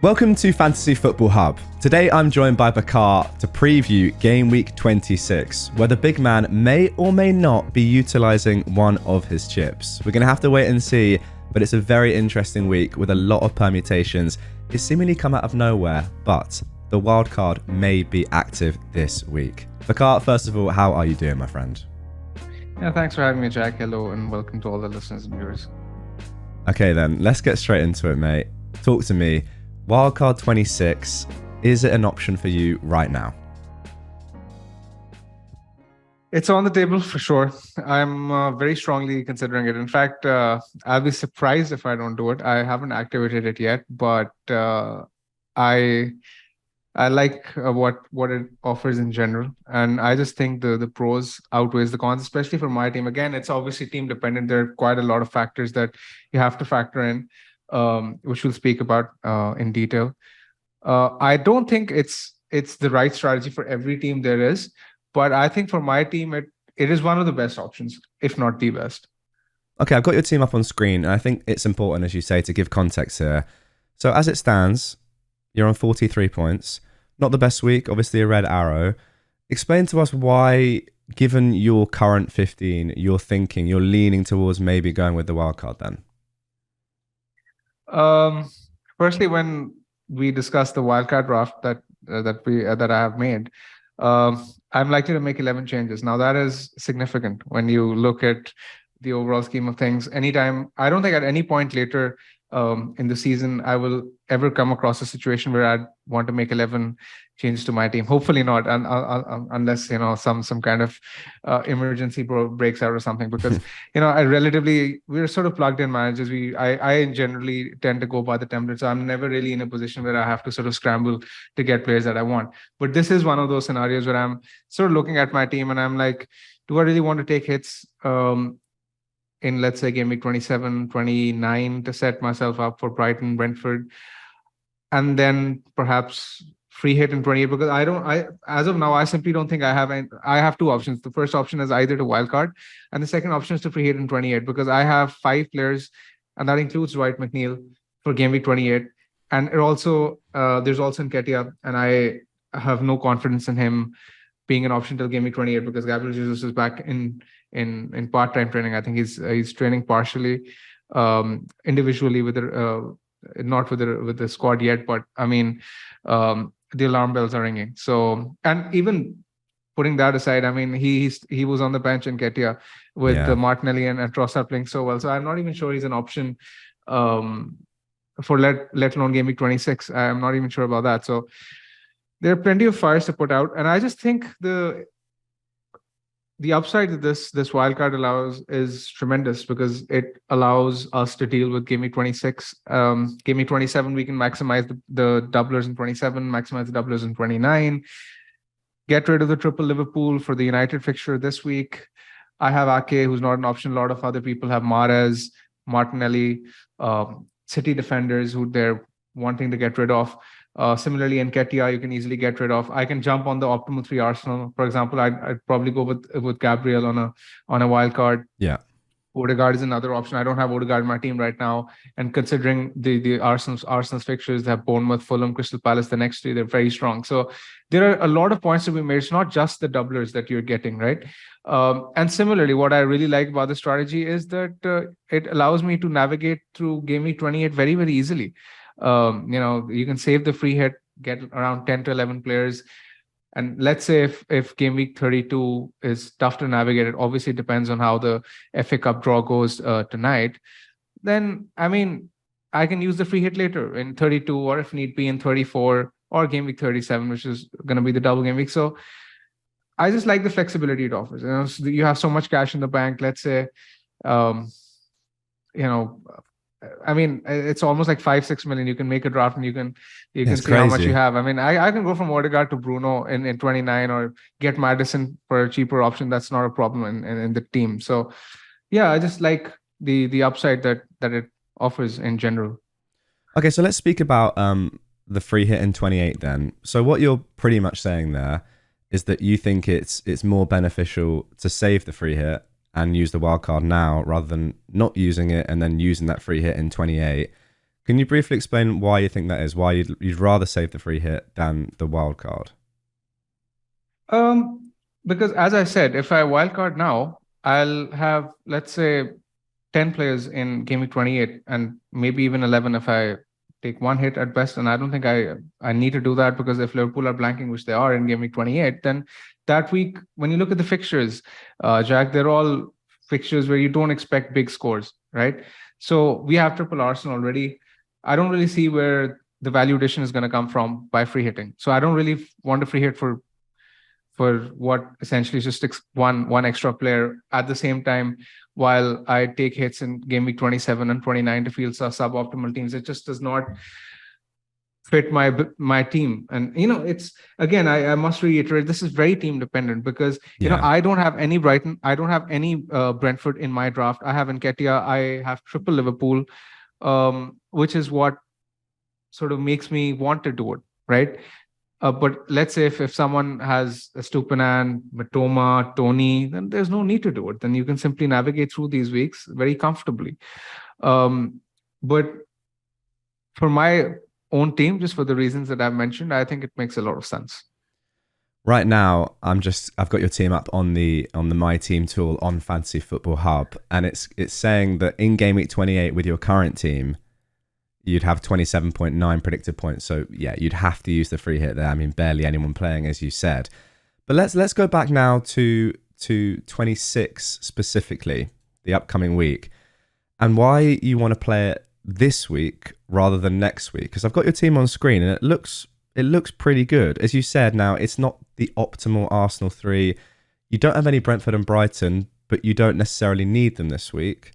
Welcome to Fantasy Football Hub. Today I'm joined by Bakar to preview Gameweek26, where the big man may or may not be utilising one of his chips. We're going to have to wait and see, but it's a very interesting week with a lot of permutations. It's seemingly come out of nowhere, but the wildcard may be active this week. Bakar, first of all, how are you doing, my friend? Yeah, thanks for having me, Jack. Hello, and welcome to all the listeners and viewers. Okay then, let's get straight into it, mate. Talk to me. Wildcard 26, is it an option for you right now? It's on the table for sure. I'm very strongly considering it. In fact, I'll be surprised if I don't do it. I haven't activated it yet, but I like what it offers in general, and I just think the pros outweighs the cons, especially for my team. Again, it's obviously team dependent. There are quite a lot of factors that you have to factor in, which we'll speak about in detail. I don't think it's the right strategy for every team there is, but I think for my team, it is one of the best options, if not the best. Okay, I've got your team up on screen, and I think it's important, as you say, to give context here. So as it stands, you're on 43 points. Not the best week, obviously a red arrow. Explain to us why, given your current 15, you're leaning towards maybe going with the wildcard then. Firstly, when we discussed the wildcard draft that I have made, I'm likely to make 11 changes. Now that is significant when you look at the overall scheme of things. I don't think at any point later in the season I will ever come across a situation where I'd want to make 11 changes to my team. Hopefully not, unless some kind of emergency breaks out or something. Because we're sort of plugged in managers. I generally tend to go by the template, so I'm never really in a position where I have to sort of scramble to get players that I want. But this is one of those scenarios where I'm sort of looking at my team and I'm like, do I really want to take hits in, let's say, Gameweek 27, 29 to set myself up for Brighton, Brentford, and then perhaps free hit in 28? Because as of now, I simply don't think I have two options. The first option is either to wildcard, and the second option is to free hit in 28, because I have 5 players, and that includes Dwight McNeil for Gameweek 28. And there's also Nketiah, and I have no confidence in him being an option till Gameweek 28 because Gabriel Jesus is back in part-time training. I think he's training partially, individually not with the squad yet. But I mean, the alarm bells are ringing. So, and even putting that aside, I mean, he was on the bench in Nketiah with Martinelli and Trossard playing so well. So I'm not even sure he's an option for let alone Gameweek 26. I'm not even sure about that. So there are plenty of fires to put out, and I just think the upside that this wildcard allows is tremendous, because it allows us to deal with Gameweek 26. Gameweek 27, we can maximize the doublers in 27, maximize the doublers in 29, get rid of the triple Liverpool for the United fixture this week. I have Ake, who's not an option. A lot of other people have Mahrez, Martinelli, City defenders who they're wanting to get rid of. Similarly, Nketiah, you can easily get rid of. I can jump on the optimal 3 Arsenal. For example, I'd probably go with Gabriel on a wild card. Yeah. Odegaard is another option. I don't have Odegaard in my team right now. And considering the Arsenal's fixtures, they have Bournemouth, Fulham, Crystal Palace the next 3, they're very strong. So there are a lot of points to be made. It's not just the doublers that you're getting, right? And similarly, what I really like about the strategy is that it allows me to navigate through Gameweek 28 very, very easily. You can save the free hit, get around 10 to 11 players. And let's say if Gameweek 32 is tough to navigate, it obviously depends on how the FA Cup draw goes tonight. Then, I mean, I can use the free hit later in 32, or if need be in 34, or Gameweek 37, which is going to be the double game week. So I just like the flexibility it offers. So you have so much cash in the bank. Let's say, I mean, it's almost like 5-6 million. You can make a draft and you can see crazy how much you have. I mean, I can go from Odegaard to Bruno in 29, or get Maddison for a cheaper option. That's not a problem in the team. So yeah, I just like the upside that it offers in general. Okay, so let's speak about the free hit in 28 then. So what you're pretty much saying there is that you think it's more beneficial to save the free hit and use the wildcard now rather than not using it and then using that free hit in 28. Can you briefly explain why you think that is? Why you'd rather save the free hit than the wild card? Because as I said, if I wildcard now, I'll have, let's say, 10 players in Game Week 28 and maybe even 11 if I take one hit at best. And I don't think I need to do that, because if Liverpool are blanking, which they are in Game Week 28, then that week, when you look at the fixtures, Jack, they're all fixtures where you don't expect big scores, right? So we have triple Arsenal already. I don't really see where the value addition is going to come from by free hitting. So I don't really want a free hit for what essentially is just one extra player at the same time, while I take hits in Game Week 27 and 29 to field suboptimal teams. It just does not fit my team. And it's, again, I must reiterate, this is very team dependent, because I don't have any Brighton, I don't have any Brentford in my draft. I have Nketiah, I have triple Liverpool, which is what sort of makes me want to do it, right? But let's say if someone has a Stupinan, Matoma, Toney, then there's no need to do it. Then you can simply navigate through these weeks very comfortably. But for my own team, just for the reasons that I've mentioned, I think it makes a lot of sense. Right now, I've got your team up on the My Team tool on Fantasy Football Hub, and it's saying that in Game Week 28 with your current team, you'd have 27.9 predicted points. So yeah, you'd have to use the free hit there. I mean, barely anyone playing, as you said. But let's go back now to 26 specifically, the upcoming week, and why you want to play it this week rather than next week. Because I've got your team on screen and it looks pretty good. As you said, now it's not the optimal Arsenal 3. You don't have any Brentford and Brighton, but you don't necessarily need them this week.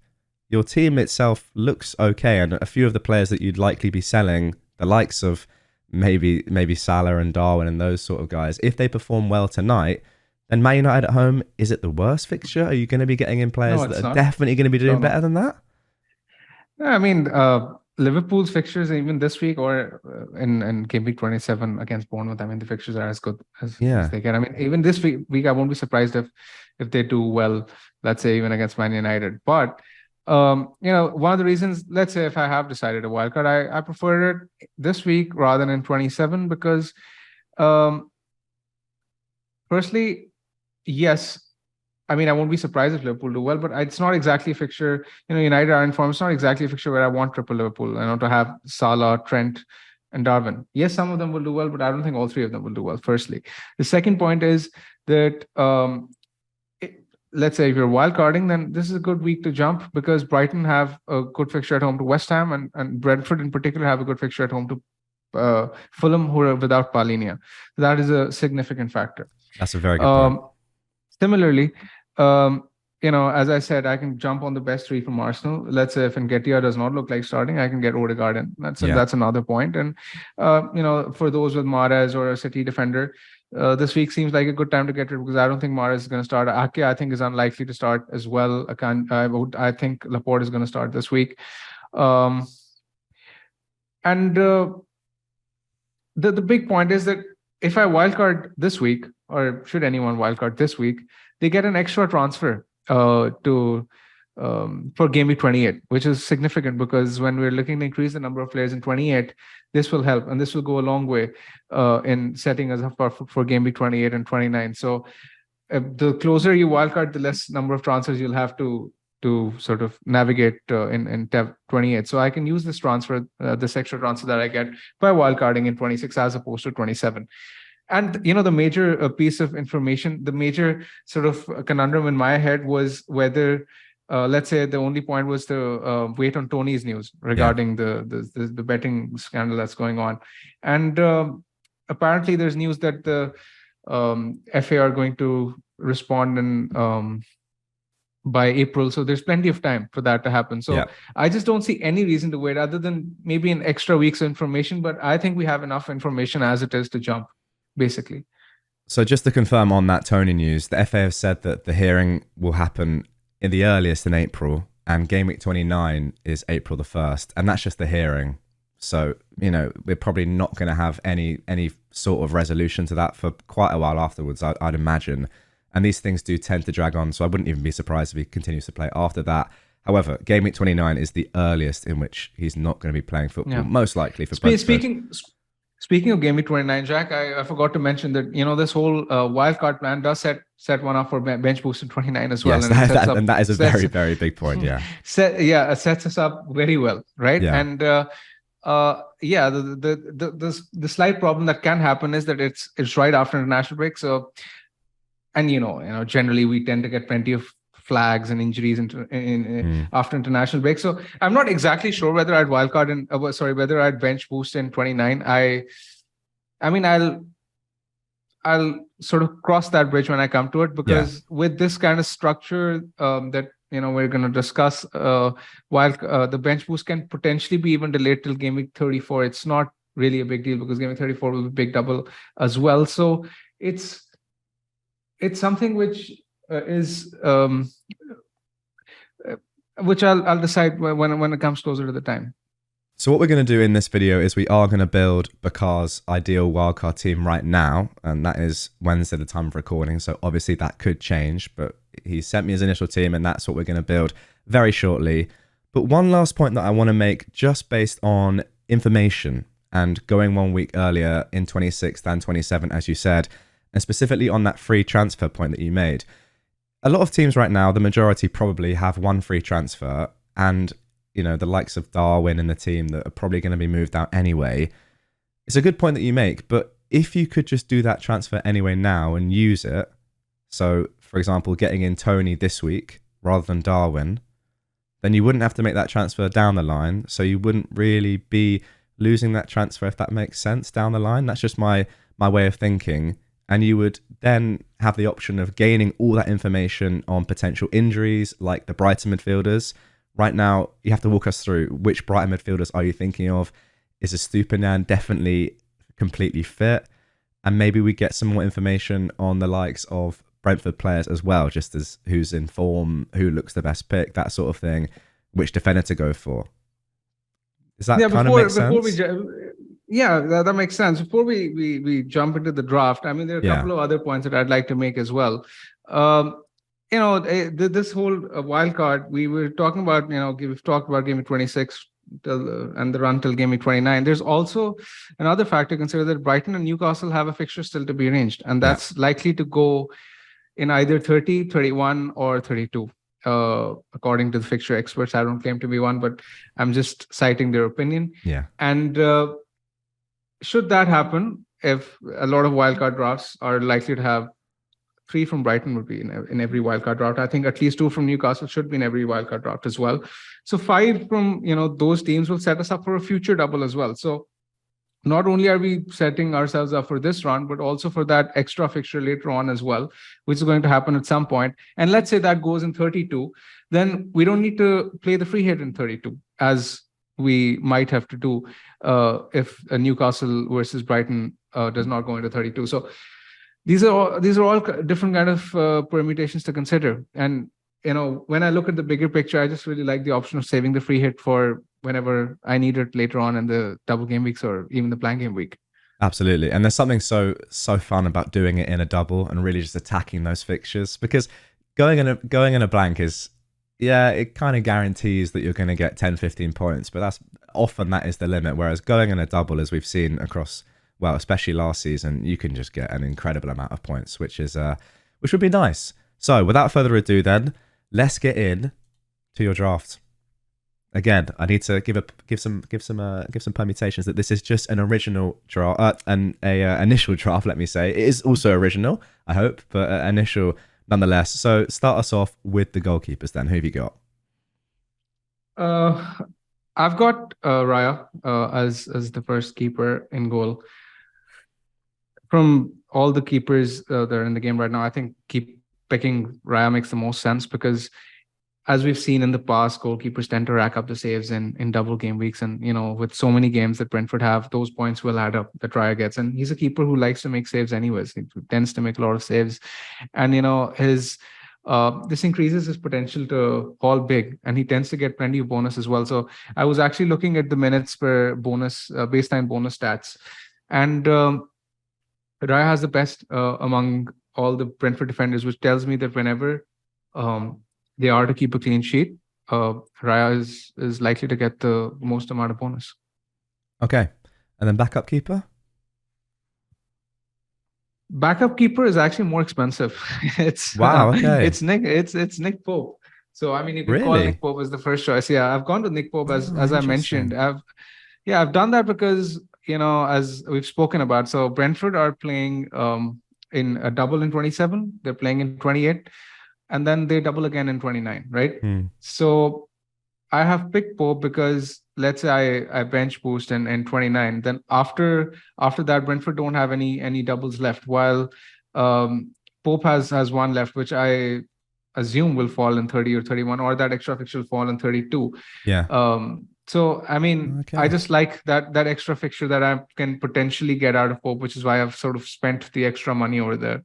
Your team itself looks okay, and a few of the players that you'd likely be selling, the likes of maybe Salah and Darwin and those sort of guys, if they perform well tonight, then Man United at home, is it the worst fixture? Are you going to be getting in players that are definitely going to be doing better than that? I mean, Liverpool's fixtures even this week or in Game Week 27 against Bournemouth, I mean, the fixtures are as good as they get. I mean, even this week, I won't be surprised if they do well, let's say, even against Man United. But one of the reasons, let's say if I have decided a wildcard, I prefer it this week rather than in 27, because firstly, yes, I mean, I won't be surprised if Liverpool do well, but it's not exactly a fixture. United are in form. It's not exactly a fixture where I want triple Liverpool. To have Salah, Trent, and Darwin. Yes, some of them will do well, but I don't think all three of them will do well, firstly. The second point is that let's say if you're wildcarding, then this is a good week to jump, because Brighton have a good fixture at home to West Ham, and Brentford in particular have a good fixture at home to Fulham, who are without Palhinha. That is a significant factor. That's a very good point. Similarly, as I said, I can jump on the best three from Arsenal. Let's say if Nketiah does not look like starting, I can get Odegaard in. That's another point. And, for those with Mahrez or a City defender, this week seems like a good time to get it, because I don't think Mahrez is going to start. Ake, I think, is unlikely to start as well. I think Laporte is going to start this week. And the big point is that if I wildcard this week, or should anyone wildcard this week, they get an extra transfer for Game Week 28, which is significant, because when we're looking to increase the number of players in 28, this will help, and this will go a long way in setting us up for Game Week 28 and 29. So the closer you wildcard, the less number of transfers you'll have to sort of navigate in 28. So I can use this transfer, this extra transfer that I get by wildcarding in 26 as opposed to 27. And, the major piece of information, the major sort of conundrum in my head was whether, let's say the only point was to wait on Toney's news regarding the betting scandal that's going on. And apparently there's news that the FA are going to respond by April. So there's plenty of time for that to happen. So I just don't see any reason to wait other than maybe an extra week's information. But I think we have enough information as it is to jump, basically. So just to confirm on that Toney news, the FA have said that the hearing will happen in the earliest in April, and Game Week 29 is April the 1st, and that's just the hearing. So, we're probably not going to have any sort of resolution to that for quite a while afterwards, I'd imagine. And these things do tend to drag on, so I wouldn't even be surprised if he continues to play after that. However, game week 29 is the earliest in which he's not going to be playing football, most likely for Brentford. Speaking of Gameweek 29, Jack, I forgot to mention that this whole wildcard plan does set one up for bench boost in 29 as well. Yes, and that is a very, very big point. Yeah, it sets us up very well, right? Yeah. And the slight problem that can happen is that it's right after international break. So, and generally we tend to get plenty of flags and injuries after international break. So I'm not exactly sure whether I'd whether I'd bench boost in 29. I mean, I'll sort of cross that bridge when I come to it, because with this kind of structure that we're going to discuss, while the bench boost can potentially be even delayed till game week 34, it's not really a big deal because game week 34 will be big double as well. So it's something which is which I'll decide when it comes closer to the time. So what we're going to do in this video is we are going to build Bakar's ideal wildcard team right now, and that is Wednesday, the time of recording. So obviously that could change, but he sent me his initial team, and that's what we're going to build very shortly. But one last point that I want to make, just based on information and going 1 week earlier in 26 than 27, as you said, and specifically on that free transfer point that you made. A lot of teams right now, the majority probably have one free transfer, and the likes of Darwin in the team that are probably going to be moved out anyway. It's a good point that you make, but if you could just do that transfer anyway now and use it, so for example, getting in Toney this week rather than Darwin, then you wouldn't have to make that transfer down the line, so you wouldn't really be losing that transfer, if that makes sense, down the line. That's just my way of thinking. And you would then have the option of gaining all that information on potential injuries, like the Brighton midfielders. Right now, you have to walk us through which Brighton midfielders are you thinking of? Is Estupiñán definitely completely fit? And maybe we get some more information on the likes of Brentford players as well, just as who's in form, who looks the best pick, that sort of thing, which defender to go for. Does that kind of make sense? That makes sense. Before we jump into the draft, I mean, there are a couple of other points that I'd like to make as well. This whole wild card, we were talking about, we've talked about game 26 and the run till game 29. There's also another factor to consider, that Brighton and Newcastle have a fixture still to be arranged, and that's likely to go in either 30, 31, or 32. According to the fixture experts. I don't claim to be one, but I'm just citing their opinion. Yeah. And should that happen, if a lot of wildcard drafts are likely to have 3 from Brighton would be in every wildcard draft. I think at least 2 from Newcastle should be in every wildcard draft as well. So 5 from those teams will set us up for a future double as well. So not only are we setting ourselves up for this run, but also for that extra fixture later on as well, which is going to happen at some point. And let's say that goes in 32, then we don't need to play the free hit in 32, as we might have to do if a Newcastle versus Brighton does not go into 32. So these are all different kind of permutations to consider. And when I look at the bigger picture, I just really like the option of saving the free hit for whenever I need it later on in the double game weeks or even the blank game week. Absolutely. And there's something so fun about doing it in a double and really just attacking those fixtures, because going in a blank is, it kind of guarantees that you're going to get 10, 15 points, but that is the limit. Whereas going in a double, as we've seen across, well, especially last season, you can just get an incredible amount of points, which would be nice. So without further ado then, let's get in to your draft. Again, I need to give some permutations that this is just an original draft, initial draft. Let me say it is also original, I hope, but initial nonetheless. So start us off with the goalkeepers. Then, who have you got? I've got Raya as the first keeper in goal. From all the keepers that are in the game right now, I think picking Raya makes the most sense, because as we've seen in the past, goalkeepers tend to rack up the saves in double game weeks. And, with so many games that Brentford have, those points will add up that Raya gets. And he's a keeper who likes to make saves anyways. He tends to make a lot of saves. And, this increases his potential to haul big, and he tends to get plenty of bonus as well. So I was actually looking at the minutes per bonus, baseline bonus stats. And Raya has the best among all the Brentford defenders, which tells me that whenever they are to keep a clean sheet, Raya is likely to get the most amount of bonus. Okay. And then backup keeper? Backup keeper is actually more expensive. Wow, okay. It's Nick Pope. So I mean, you can call Really? Nick Pope as the first choice. Yeah, I've gone to Nick Pope Oh, as I mentioned. interesting. I've done that because, as we've spoken about. So Brentford are playing in a double in 27. They're playing in 28, and then they double again in 29, right? So I have picked Pope because let's say I bench boost in 29. Then after that, Brentford don't have any doubles left, while Pope has one left, which I assume will fall in 30 or 31, or that extra fixture will fall in 32. Yeah. So I mean, I just like that extra fixture that I can potentially get out of Pope, which is why I've sort of spent the extra money over there.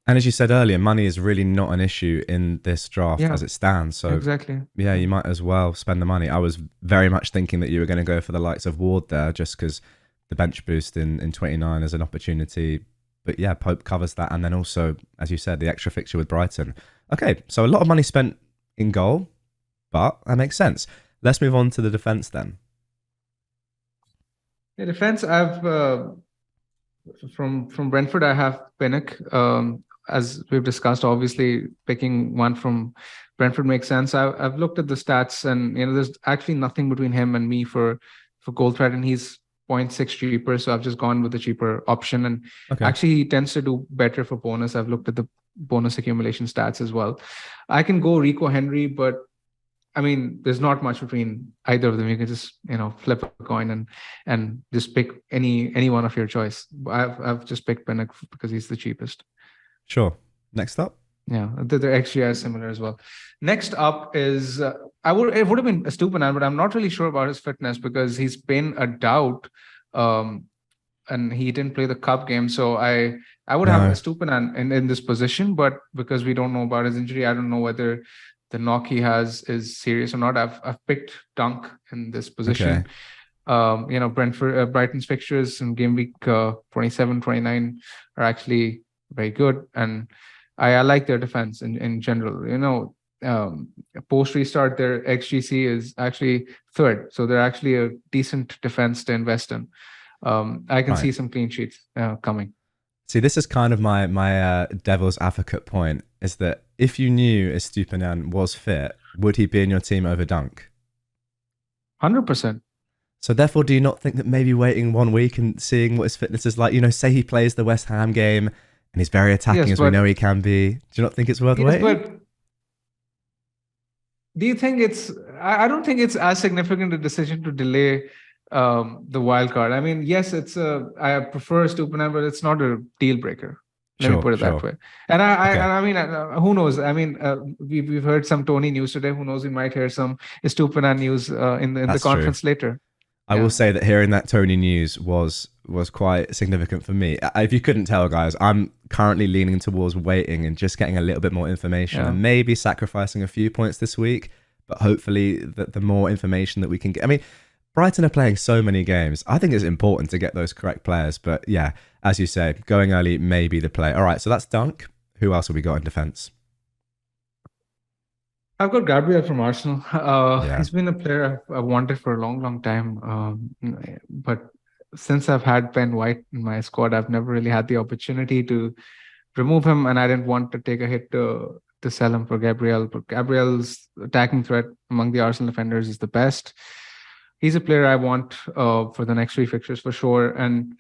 And as you said earlier, money is really not an issue in this draft as it stands. So exactly. Yeah, you might as well spend the money. I was very much thinking that you were going to go for the likes of Ward there, just because the bench boost in 29 is an opportunity. But yeah, Pope covers that. And then also, as you said, the extra fixture with Brighton. Okay, so a lot of money spent in goal, but that makes sense. Let's move on to the defense then. The defense, I've from Brentford, I have Pinnock. As we've discussed, obviously picking one from Brentford makes sense. I've looked at the stats, and there's actually nothing between him and me for goal threat, and he's 0.6 cheaper. So I've just gone with the cheaper option, and actually he tends to do better for bonus. I've looked at the bonus accumulation stats as well. I can go Rico Henry, but I mean, there's not much between either of them. You can just flip a coin and just pick any one of your choice. I've just picked Pinnock because he's the cheapest. Sure. Next up. Yeah, the XG is similar as well. Next up is it would have been Stupinan, but I'm not really sure about his fitness because he's been a doubt, and he didn't play the cup game. So I would have Stupinan in this position, but because we don't know about his injury, I don't know whether the knock he has is serious or not. I've picked Dunk in this position. Brighton's fixtures in game week 27, 29 are actually very good, and I like their defense in general. Post restart, their XGC is actually third, so they're actually a decent defense to invest in. I can see some clean sheets coming. See, this is kind of my devil's advocate point, is that if you knew Estupiñán was fit, would he be in your team over Dunk? 100%. So therefore, do you not think that maybe waiting 1 week and seeing what his fitness is like, say he plays the West Ham game and he's very attacking as we know he can be, do you not think it's worth waiting? But do you think I don't think it's as significant a decision to delay the wild card. I mean, yes, I prefer Stupiñán, but it's not a deal breaker. Let me put it that way. And I mean, who knows? I mean, we've heard some Toney news today. Who knows? We might hear some Stupiñán news in the conference later. I will say that hearing that Toney news was quite significant for me. If you couldn't tell, guys, I'm currently leaning towards waiting and just getting a little bit more information and maybe sacrificing a few points this week. But hopefully, the more information that we can get. I mean, Brighton are playing so many games. I think it's important to get those correct players. But yeah, as you say, going early may be the play. All right, so that's Dunk. Who else have we got in defence? I've got Gabriel from Arsenal. He's been a player I've wanted for a long, long time. But since I've had Ben White in my squad, I've never really had the opportunity to remove him, and I didn't want to take a hit to sell him for Gabriel. But Gabriel's attacking threat among the Arsenal defenders is the best. He's a player I want for the next 3 fixtures for sure, and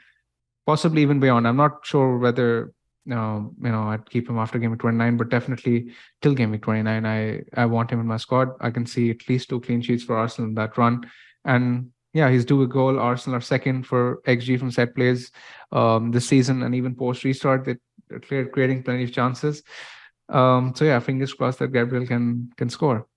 possibly even beyond. I'm not sure whether I'd keep him after game week 29, but definitely till game week 29, I want him in my squad. I can see at least 2 clean sheets for Arsenal in that run, and yeah, he's due a goal. Arsenal are second for XG from set plays this season, and even post restart, they're creating plenty of chances. So yeah, fingers crossed that Gabriel can score.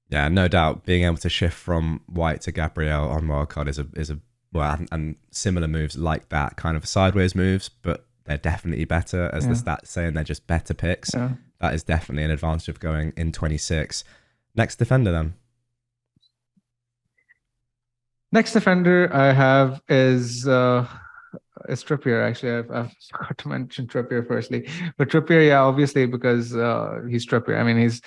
Yeah, no doubt. Being able to shift from White to Gabriel on wildcard is a well, and similar moves like that, kind of sideways moves, but they're definitely better, as the stats say, and they're just better picks. Yeah. That is definitely an advantage of going in 26. Next defender then. Next defender I have is It's Trippier. Actually, I forgot to mention Trippier firstly, but Trippier, yeah, obviously because he's Trippier. I mean, his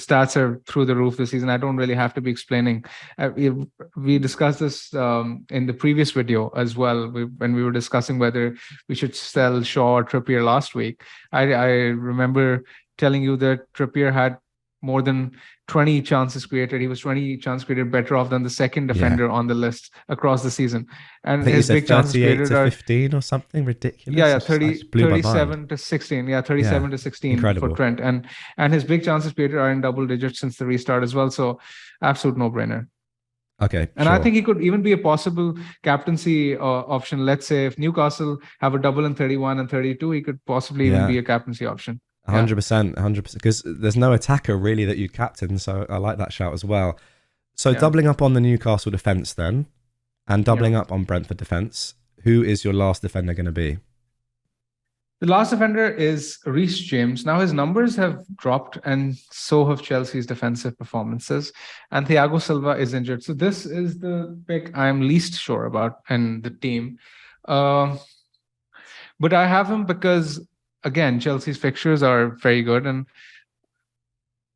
stats are through the roof this season. I don't really have to be explaining. We discussed this in the previous video as well when we were discussing whether we should sell Shaw or Trippier last week. I remember telling you that Trippier had more than 20 chances created. He was 20 chances created better off than the second defender on the list across the season. And I think his big chances created to 15 or something ridiculous. Yeah, 37 to 16. Yeah, 37 to 16 incredible for Trent. And his big chances created are in double digits since the restart as well. So absolute no-brainer. Okay. And I think he could even be a possible captaincy option. Let's say if Newcastle have a double in 31 and 32, he could possibly even be a captaincy option. 100%, 100%, because there's no attacker really that you'd captain, so I like that shout as well. So doubling up on the Newcastle defence then, and doubling up on Brentford defence, who is your last defender going to be? The last defender is Reece James. Now his numbers have dropped, and so have Chelsea's defensive performances. And Thiago Silva is injured, so this is the pick I'm least sure about in the team. But I have him because, again, Chelsea's fixtures are very good, and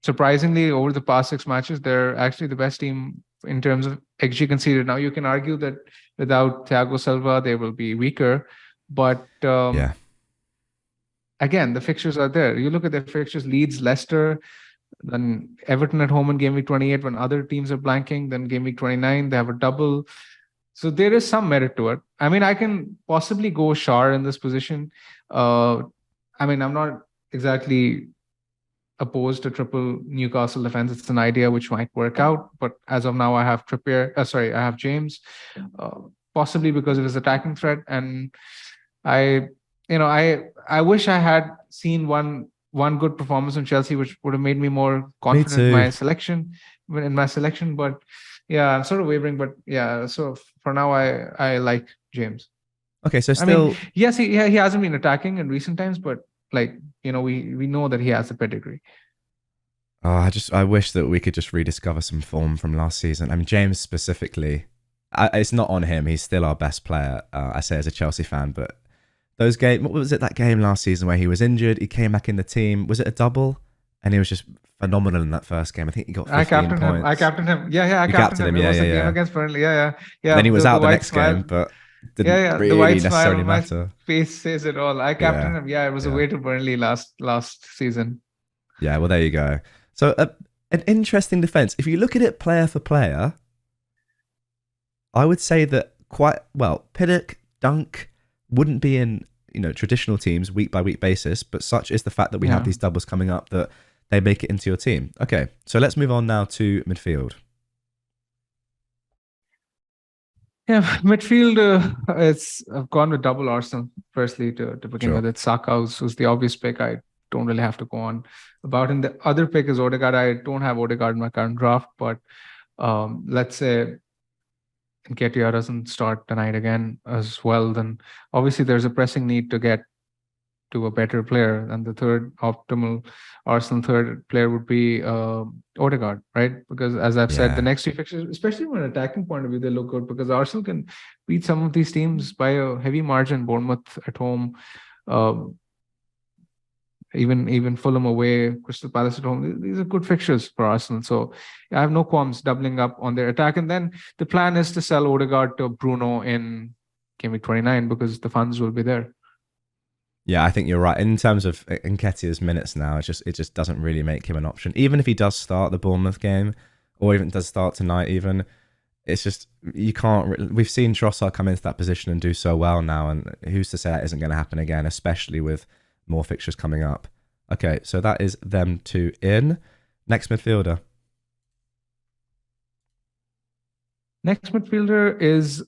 surprisingly, over the past 6 matches, they're actually the best team in terms of XG conceded. Now, you can argue that without Thiago Silva, they will be weaker, but again, the fixtures are there. You look at their fixtures: Leeds, Leicester, then Everton at home in game week 28 when other teams are blanking. Then game week 29, they have a double. So there is some merit to it. I mean, I can possibly go Shar in this position. I mean, I'm not exactly opposed to triple Newcastle defense. It's an idea which might work out. But as of now, I have I have James, possibly because of his attacking threat. And I wish I had seen one good performance from Chelsea, which would have made me more confident in my selection. But yeah, I'm sort of wavering. But yeah, so for now, I like James. Okay, so still, I mean, yes, he hasn't been attacking in recent times, but we know that he has the pedigree. Oh, I wish that we could just rediscover some form from last season. I mean, James specifically, it's not on him. He's still our best player. I say as a Chelsea fan, but those games, what was it, that game last season where he was injured? He came back in the team. Was it a double? And he was just phenomenal in that first game. I think he got 15 points. I captained him. Yeah, I captained him. It was a game against Burnley. Yeah. Then he was out the next game, but didn't really necessarily matter. Face says it all. I captained him. Yeah, it was away to Burnley last season. Yeah, well, there you go. So an interesting defense. If you look at it player for player, I would say that Pinnock, Dunk wouldn't be in traditional teams week by week basis, but such is the fact that we have these doubles coming up that they make it into your team. Okay, so let's move on now to midfield. Yeah, midfield, I've gone with double Arsenal, firstly, to begin with. It's Saka, who's the obvious pick. I don't really have to go on about him. The other pick is Odegaard. I don't have Odegaard in my current draft, but let's say Nketiah doesn't start tonight again as well, then obviously there's a pressing need to get to a better player, and the third optimal Arsenal third player would be Odegaard, right? Because as I've said, the next 3 fixtures, especially from an attacking point of view, they look good because Arsenal can beat some of these teams by a heavy margin. Bournemouth at home, even Fulham away, Crystal Palace at home. These are good fixtures for Arsenal. So I have no qualms doubling up on their attack. And then the plan is to sell Odegaard to Bruno in game week 29 because the funds will be there. Yeah, I think you're right. In terms of Nketiah's minutes now, it just doesn't really make him an option. Even if he does start the Bournemouth game, or even does start tonight even, it's just, you can't... We've seen Trossard come into that position and do so well now, and who's to say that isn't going to happen again, especially with more fixtures coming up. Okay, so that is them two in. Next midfielder. Next midfielder is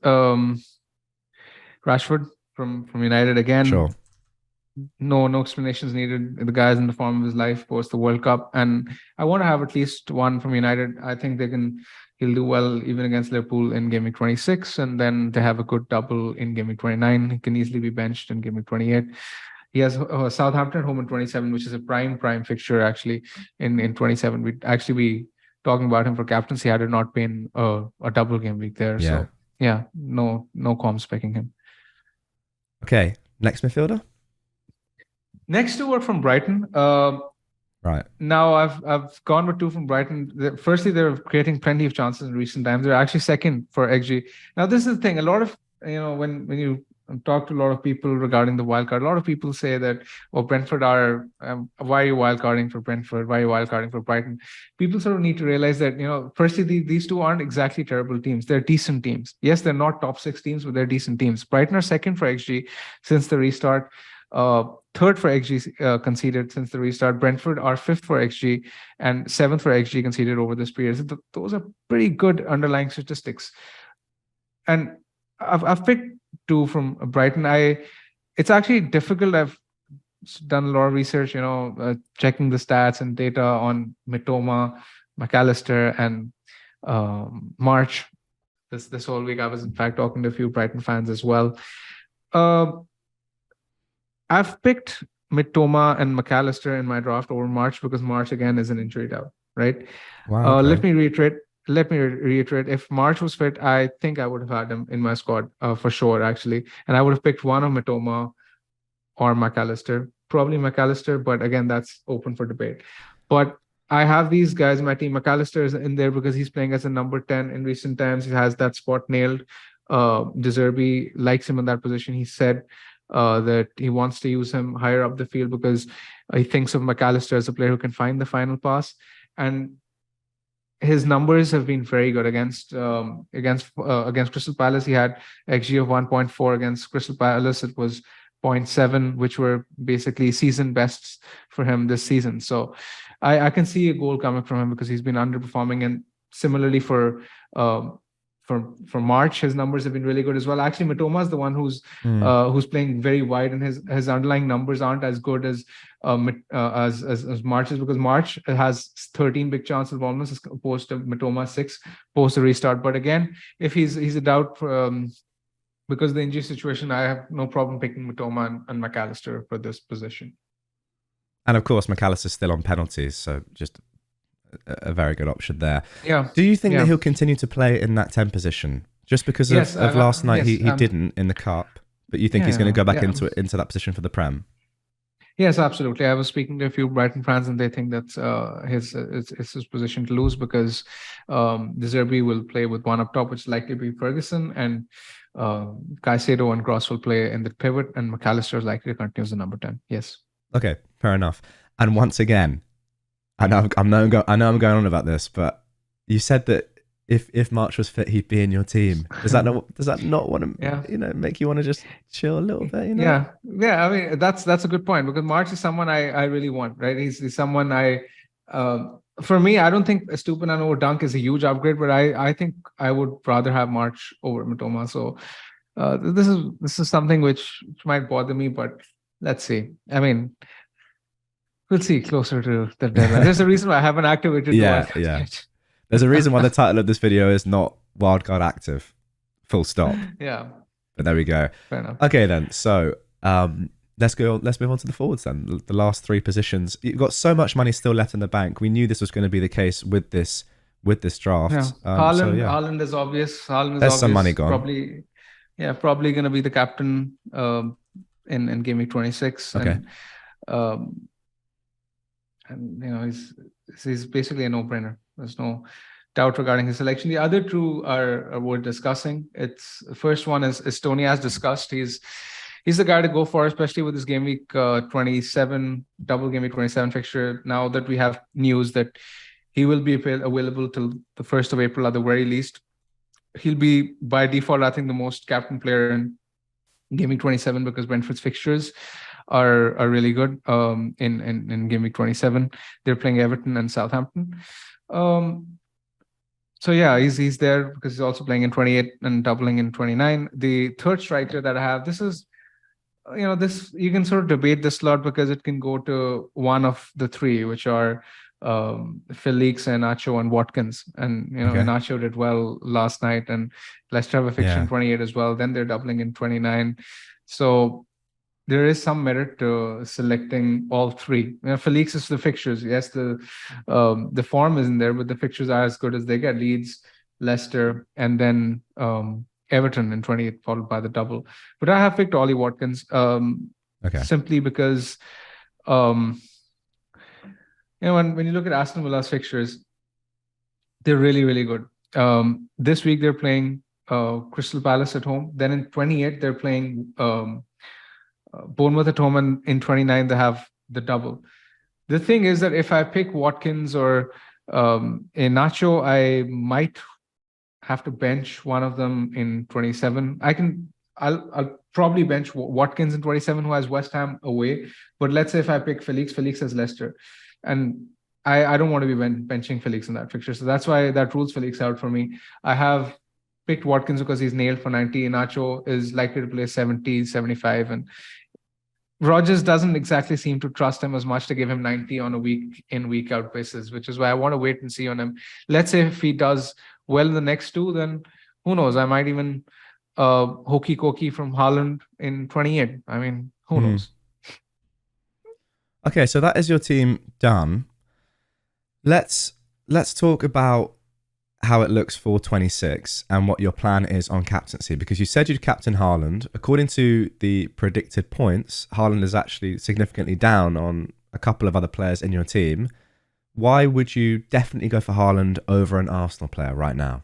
Rashford from United again. Sure. No explanations needed. The guy's in the form of his life post the World Cup, and I want to have at least one from United. I think he'll do well even against Liverpool in game week 26, and then they have a good double in game week 29. He can easily be benched in game week 28. He has Southampton at home in 27, which is a prime fixture actually in 27. We'd actually be talking about him for captaincy had it not been a double game week there. Yeah. So yeah, no qualms picking him. Okay, next midfielder. Next two are from Brighton. Right. Now I've gone with two from Brighton. Firstly, they're creating plenty of chances in recent times. They're actually second for XG. Now this is the thing. A lot of when you talk to a lot of people regarding the wildcard, a lot of people say that, oh, Brentford are why are you wildcarding for Brentford? Why are you wildcarding for Brighton? People sort of need to realize that firstly these two aren't exactly terrible teams. They're decent teams. Yes, they're not top six teams, but they're decent teams. Brighton are second for XG since the restart. Third for XG conceded since the restart. Brentford are fifth for XG and seventh for XG conceded over this period. So those are pretty good underlying statistics. And I've picked two from Brighton. It's actually difficult. I've done a lot of research, checking the stats and data on Mitoma, McAllister, and March. This whole week, I was in fact talking to a few Brighton fans as well. I've picked Mitoma and McAllister in my draft over March because March again is an injury out, right? Wow. Okay. Let me reiterate. If March was fit, I think I would have had him in my squad for sure, actually, and I would have picked one of Mitoma or McAllister, probably McAllister, but again, that's open for debate. But I have these guys in my team. McAllister is in there because he's playing as a number 10 in recent times. He has that spot nailed. De Zerbi likes him in that position. He said that he wants to use him higher up the field because he thinks of McAllister as a player who can find the final pass. And his numbers have been very good against Crystal Palace. He had XG of 1.4 against Crystal Palace. It was 0.7, which were basically season bests for him this season. So I can see a goal coming from him because he's been underperforming. And similarly for March, his numbers have been really good as well. Actually, Mitoma is the one who's playing very wide, and his underlying numbers aren't as good as March's, because March has 13 big chances of almost as opposed to Mitoma 6 post the restart. But again, if he's a doubt because of the injury situation, I have no problem picking Mitoma and McAllister for this position. And of course, McAllister's still on penalties, so just a very good option there. Yeah. Do you think that he'll continue to play in that 10 position just because of last night? He didn't in the cup, but you think he's going to go back into that position for the Prem? Yes, absolutely. I was speaking to a few Brighton fans, and they think that's his position to lose because De Zerbi will play with one up top, which is likely to be Ferguson, and Caicedo and Cross will play in the pivot, and McAllister is likely to continue as the number 10. Yes. Okay, fair enough. And once again, I know I'm going on about this, but you said that if March was fit, he'd be in your team. Does that not want to make you want to just chill a little bit? Yeah. I mean, that's a good point because March is someone I really want, right? He's someone for me, I don't think Estupiñán over Dunk is a huge upgrade, but I think I would rather have March over Mitoma. So this is something which might bother me, but let's see. I mean, we'll see closer to the deadline. There's a reason why I haven't activated. There's a reason why the title of this video is not Wildcard Active. Full stop. Yeah. But there we go. Fair enough. Okay then. So let's move on to the forwards then. The last three positions. You've got so much money still left in the bank. We knew this was going to be the case with this draft. Yeah. Haaland is obvious. There's some money gone. Probably going to be the captain in Gameweek 26. Okay. And he's basically a no-brainer. There's no doubt regarding his selection. The other two are worth discussing. The first one is Toney, as discussed. He's the guy to go for, especially with this Gameweek 27 double Gameweek 27 fixture. Now that we have news that he will be available till the 1st of April at the very least, he'll be by default, I think, the most captain player in Gameweek 27 because Brentford's fixtures are really good in Gameweek 27. They're playing Everton and Southampton. So yeah, he's there because he's also playing in 28 and doubling in 29. The third striker that I have, this is, you can sort of debate this slot because it can go to one of the three, which are Felix and Nacho and Watkins. And Nacho did well last night, and Leicester have a fixture in 28 as well. Then they're doubling in 29. So there is some merit to selecting all three. Felix is the fixtures. Yes, the form isn't there, but the fixtures are as good as they get. Leeds, Leicester, and then Everton in 28, followed by the double. But I have picked Ollie Watkins simply because, when you look at Aston Villa's fixtures, they're really, really good. This week they're playing Crystal Palace at home. Then in 28, they're playing Bournemouth at home, and in 29 they have the double. The thing is that if I pick Watkins or Iheanacho, I might have to bench one of them in 27. I'll probably bench Watkins in 27, who has West Ham away. But let's say if I pick Felix has Leicester, and I don't want to be benching Felix in that fixture, so that's why that rules Felix out for me. I have picked Watkins because he's nailed for 90. Iheanacho is likely to play 70, 75, and Rodgers doesn't exactly seem to trust him as much to give him 90 on a week in, week out basis, which is why I want to wait and see on him. Let's say if he does well in the next two, then who knows? I might even hokey cokey from Haaland in 28. I mean, who knows? Okay, so that is your team done. Let's talk about how it looks for 26 and what your plan is on captaincy, because you said you'd captain Haaland. According to the predicted points, Haaland is actually significantly down on a couple of other players in your team. Why would you definitely go for Haaland over an Arsenal player right now?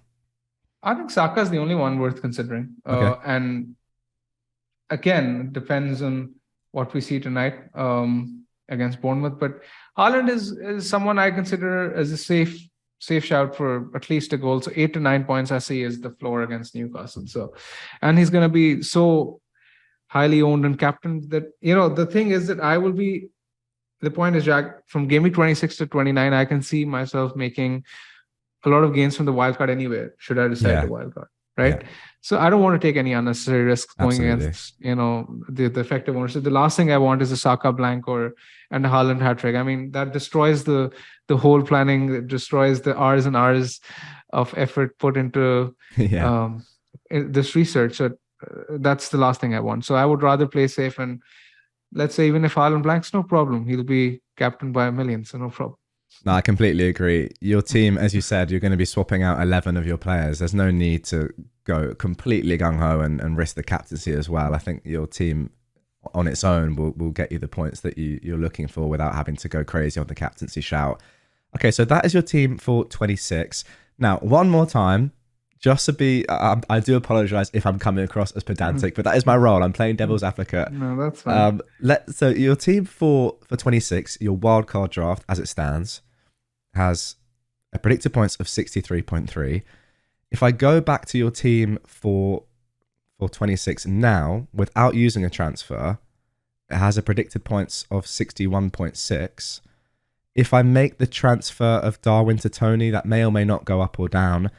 I think Saka is the only one worth considering. And again, it depends on what we see tonight against Bournemouth. But Haaland is someone I consider as a safe shout for at least a goal. So 8 to 9 points I see is the floor against Newcastle. So, and he's going to be so highly owned and captained that, the thing is that the point is, Jack, from Gameweek 26 to 29, I can see myself making a lot of gains from the wildcard anywhere, should I decide to wildcard, right? Yeah. So I don't want to take any unnecessary risks going against, the effective ownership. The last thing I want is a Saka blank and a Haaland hat-trick. I mean, that destroys the whole planning. It destroys the hours and hours of effort put into this research. So that's the last thing I want. So I would rather play safe, and let's say even if Haaland blanks, no problem. He'll be captained by a million, so no problem. No, I completely agree. Your team, as you said, you're going to be swapping out 11 of your players. There's no need to go completely gung-ho and risk the captaincy as well. I think your team on its own will get you the points that you're looking for without having to go crazy on the captaincy shout. Okay, so that is your team for 26. Now, one more time, just to be, I do apologize if I'm coming across as pedantic, but that is my role. I'm playing devil's advocate. No, that's fine. So your team for 26, your wildcard draft as it stands, has a predicted points of 63.3. If I go back to your team for 26 now, without using a transfer, it has a predicted points of 61.6. If I make the transfer of Darwin to Toney, that may or may not go up or down.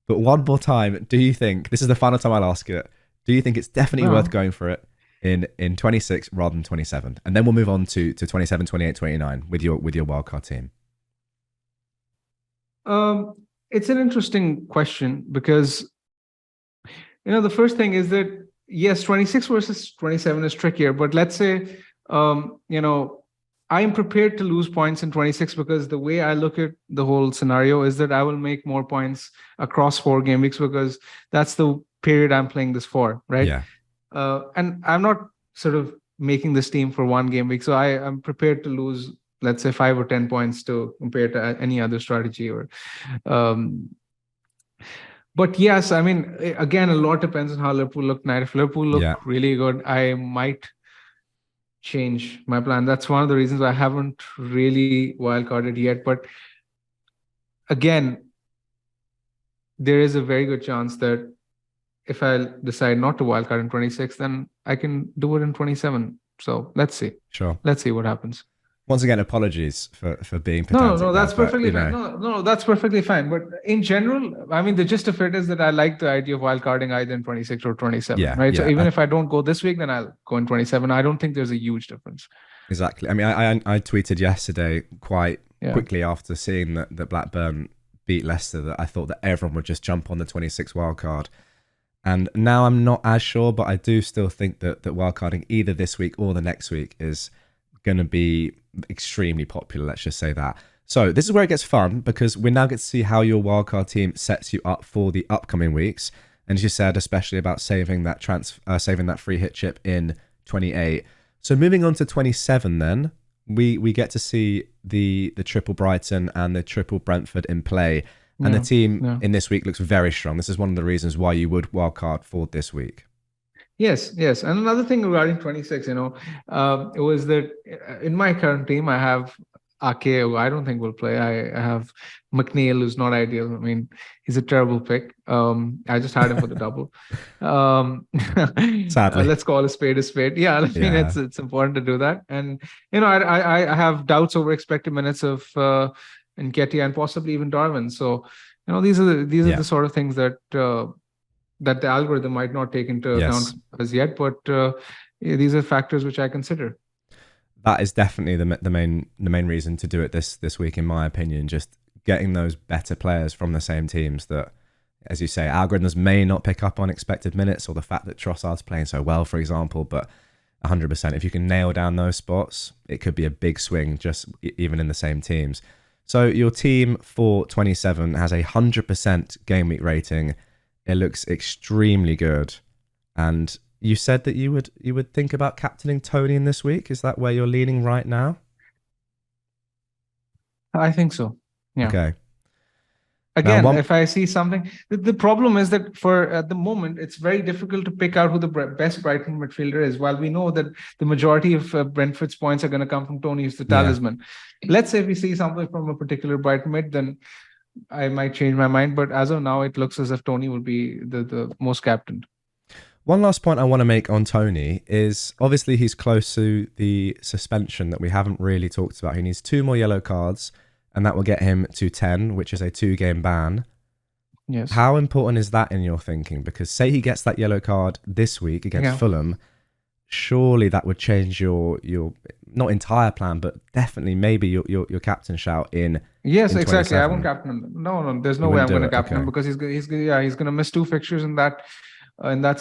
But one more time, do you think, this is the final time I'll ask it, do you think it's definitely worth going for it in 26 rather than 27? And then we'll move on to 27, 28, 29 with your wildcard team. It's an interesting question because, the first thing is that, yes, 26 versus 27 is trickier, but let's say, I'm prepared to lose points in 26 because the way I look at the whole scenario is that I will make more points across 4 game weeks because that's the period I'm playing this for, right? Yeah. And I'm not sort of making this team for 1 game week. So I am prepared to lose, let's say 5 or 10 points to compare to any other strategy but yes, I mean, again, a lot depends on how Liverpool look tonight. If Liverpool look really good, I might change my plan. That's one of the reasons I haven't really wildcarded yet. But again, there is a very good chance that if I decide not to wildcard in 26, then I can do it in 27. So let's see. Sure. Let's see what happens. Once again, apologies for being pedantic. No, that's perfectly fine. No, that's perfectly fine. But in general, I mean, the gist of it is that I like the idea of wildcarding either in 26 or 27, right? So even if I don't go this week, then I'll go in 27. I don't think there's a huge difference. Exactly. I mean, I tweeted yesterday quite quickly after seeing that Blackburn beat Leicester that I thought that everyone would just jump on the 26 wildcard. And now I'm not as sure, but I do still think that wildcarding either this week or the next week is going to be extremely popular, let's just say that. So this is where it gets fun because we now get to see how your wildcard team sets you up for the upcoming weeks. And as you said, especially about saving that free hit chip in 28. So moving on to 27 then, we get to see the triple Brighton and the triple Brentford in play. And the team in this week looks very strong. This is one of the reasons why you would wildcard for this week. Yes. And another thing regarding 26, it was that in my current team, I have Ake, who I don't think will play. I have McNeil, who's not ideal. I mean, he's a terrible pick. I just had him for the double. Sadly. Let's call a spade a spade. Yeah, I mean, it's important to do that. And, I have doubts over expected minutes of Nketiah and possibly even Darwin. So, these are the sort of things that that the algorithm might not take into account as yet, but these are factors which I consider. That is definitely the main reason to do it this week, in my opinion. Just getting those better players from the same teams that, as you say, algorithms may not pick up on expected minutes or the fact that Trossard's playing so well, for example. But 100%, if you can nail down those spots, it could be a big swing just even in the same teams. So your team for 27 has a 100% game week rating. It looks extremely good, and you said that you would think about captaining Toney in this week. Is that where you're leaning right now? I think so. Yeah. Okay. Again, if I see something, the problem is that for at the moment, it's very difficult to pick out who the best Brighton midfielder is. While we know that the majority of Brentford's points are going to come from Toney, who's the talisman. Let's say if we see something from a particular Brighton mid, then I might change my mind. But as of now, it looks as if Toney will be the most captained. One last point I want to make on Toney is obviously he's close to the suspension that we haven't really talked about. He needs 2 more yellow cards, and that will get him to 10, which is a 2-game ban. Yes. How important is that in your thinking? Because say he gets that yellow card this week against Fulham, surely that would change your not entire plan, but definitely maybe your captain shout in. Yes, in exactly. I won't captain him. No, there's no way I'm going to captain him because he's going to miss 2 fixtures in that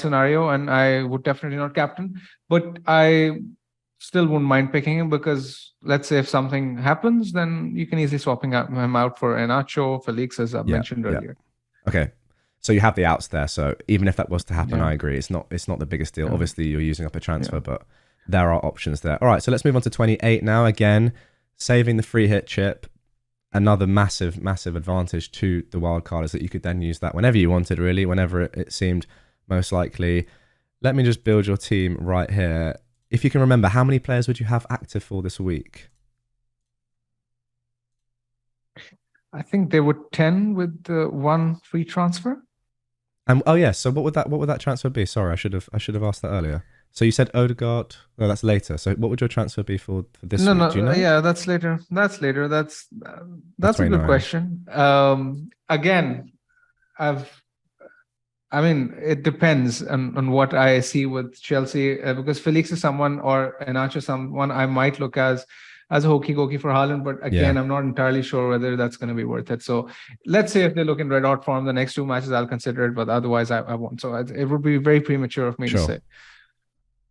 scenario, and I would definitely not captain. But I still wouldn't mind picking him because let's say if something happens, then you can easily swap him out for Iheanacho, Felix, as I mentioned earlier. Okay. So you have the outs there. So even if that was to happen, I agree. It's not the biggest deal. Obviously, you're using up a transfer, but there are options there. All right, so let's move on to 28 now. Again, saving the free hit chip. Another massive advantage to the wild card is that you could then use that whenever you wanted, really, whenever it seemed most likely. Let me just build your team right here. If you can remember, how many players would you have active for this week? I think there were 10 with 1 free transfer. So what would that transfer be? Sorry, I should have asked that earlier. So you said Odegaard. No, that's later. So what would your transfer be for this week? Do you know? Yeah, that's later. That's a good question. Again, it depends on what I see with Chelsea because Felix is someone or Iheanacho someone I might look as a hokey for Haaland, but again, I'm not entirely sure whether that's going to be worth it. So let's say if they look in red hot form, the next 2 matches I'll consider it, but otherwise I won't. So it would be very premature of me to say.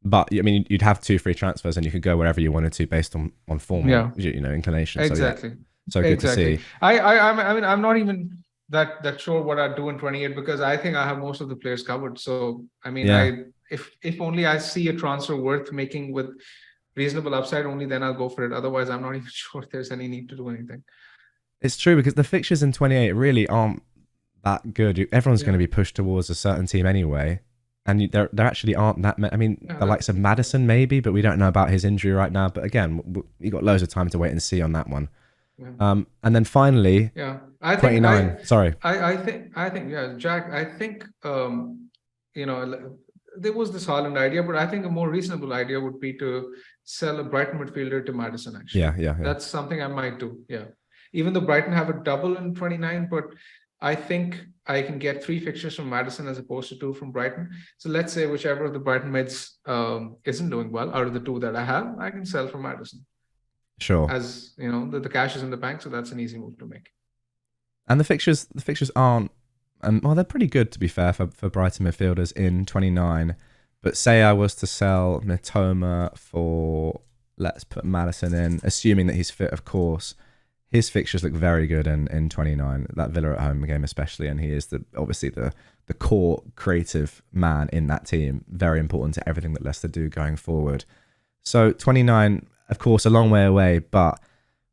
But I mean, you'd have 2 free transfers, and you could go wherever you wanted to based on form, inclination. Exactly. So good to see. I'm not even that sure what I'd do in 28 because I think I have most of the players covered. So if only I see a transfer worth making with reasonable upside, only then I'll go for it. Otherwise, I'm not even sure if there's any need to do anything. It's true because the fixtures in 28 really aren't that good. Everyone's going to be pushed towards a certain team anyway. And there actually aren't that many. I mean, the likes of Maddison maybe, but we don't know about his injury right now. But again, you got loads of time to wait and see on that one. Yeah. And then finally, I think 29. I think, Jack. I think there was this Haaland idea, but I think a more reasonable idea would be to sell a Brighton midfielder to Maddison. Actually, yeah. That's something I might do. Yeah, even though Brighton have a double in 29, but I think I can get 3 fixtures from Maddison as opposed to 2 from Brighton. So let's say whichever of the Brighton mids isn't doing well out of the 2 that I have, I can sell from Maddison. Sure. As you know, the cash is in the bank, so that's an easy move to make. And the fixtures aren't. They're pretty good to be fair for Brighton midfielders in 29. But say I was to sell Mitoma for, let's put Maddison in, assuming that he's fit, of course. his fixtures look very good in 29, that Villa at home game especially, and he is obviously the core creative man in that team, very important to everything that Leicester do going forward. So 29, of course, a long way away, but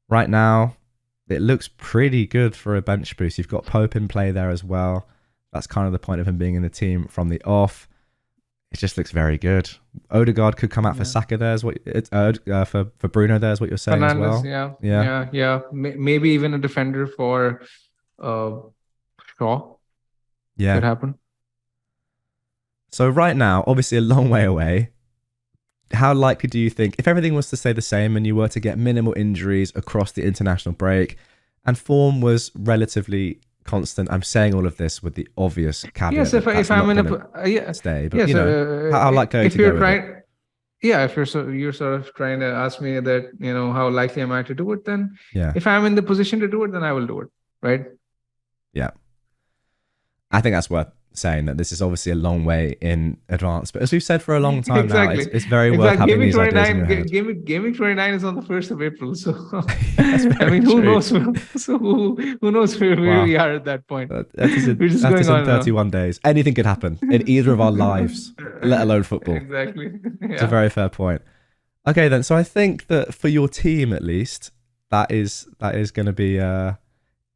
right now it looks pretty good for a bench boost. You've got Pope in play there as well. That's kind of the point of him being in the team from the off. It just looks very good. Odegaard could come out for Saka there, is what for Bruno there, is what you're saying Fernandes, as well. Yeah. Maybe even a defender for Shaw. Yeah, could happen. So right now, obviously a long way away. How likely do you think, if everything was to stay the same and you were to get minimal injuries across the international break and form was relatively constant? I'm saying all of this with the obvious caveat. Yes, if I'm in a stay, but yes, how likely to go with it? Yeah, if you're sort of trying to ask me that, how likely am I to do it, then if I'm in the position to do it, then I will do it, right? Yeah. I think that's worth saying, that this is obviously a long way in advance, but as we've said for a long time now, it's very worth having these ideas in your head. Gameweek 29 is on the 1st of April, so I mean, who knows? So who knows where we are at that point? That is in 31 days. Anything could happen in either of our lives, let alone football. Exactly. It's a very fair point. Okay, then. So I think that for your team, at least, that is going to be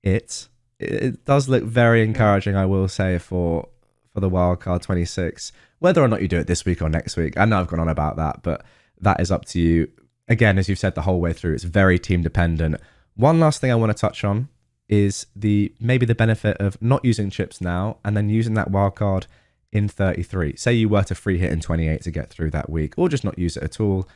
it. It does look very encouraging, I will say, for the Wildcard 26. Whether or not you do it this week or next week, I know I've gone on about that, but that is up to you. Again, as you've said the whole way through, it's very team dependent. One last thing I want to touch on is maybe the benefit of not using chips now and then using that wildcard in 33. Say you were to free hit in 28 to get through that week, or just not use it at all.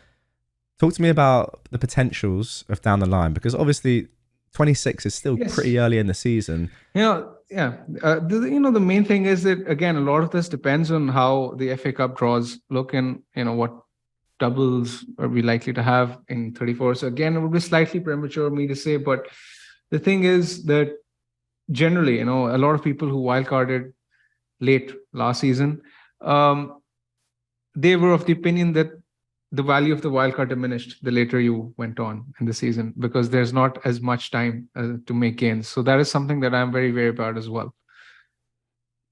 Talk to me about the potentials of down the line, because obviously 26 is still pretty early in the season. The main thing is that, again, a lot of this depends on how the FA Cup draws look, and what doubles are we likely to have in 34. So again, it would be slightly premature of me to say, but the thing is that generally, a lot of people who wildcarded late last season, they were of the opinion that the value of the wildcard diminished the later you went on in the season, because there's not as much time to make gains. So that is something that I'm very, very proud as well.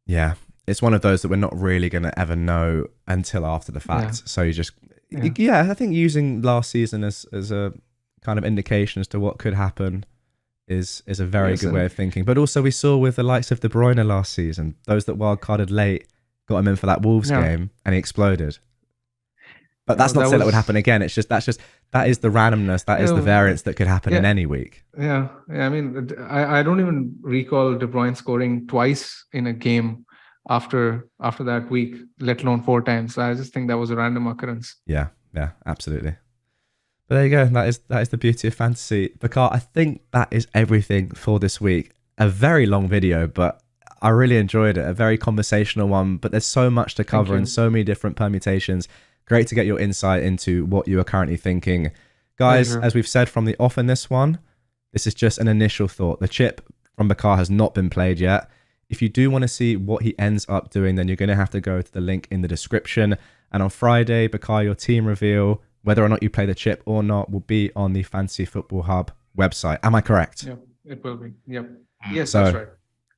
Yeah, it's one of those that we're not really going to ever know until after the fact. Yeah. So you just, I think using last season as a kind of indication as to what could happen is a very good way of thinking. But also we saw with the likes of De Bruyne last season, those that wildcarded late got him in for that Wolves game and he exploded. But that's not to say that would happen again. It's just that is the randomness, that is the variance that could happen in any week. Yeah. I mean, I don't even recall De Bruyne scoring twice in a game after that week, let alone 4 times. I just think that was a random occurrence. Yeah, absolutely. But there you go. That is the beauty of fantasy. Bakar, I think that is everything for this week. A very long video, but I really enjoyed it. A very conversational one, but there's so much to cover and so many different permutations. Great to get your insight into what you are currently thinking. Guys, as we've said from the off in this one, this is just an initial thought. The chip from Bakar has not been played yet. If you do want to see what he ends up doing, then you're going to have to go to the link in the description. And on Friday, Bakar, your team reveal, whether or not you play the chip or not, will be on the Fantasy Football Hub website. Am I correct? Yep, it will be. Yep. Yes, so, that's right.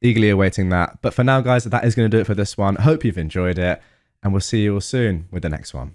Eagerly awaiting that. But for now, guys, that is going to do it for this one. Hope you've enjoyed it. And we'll see you all soon with the next one.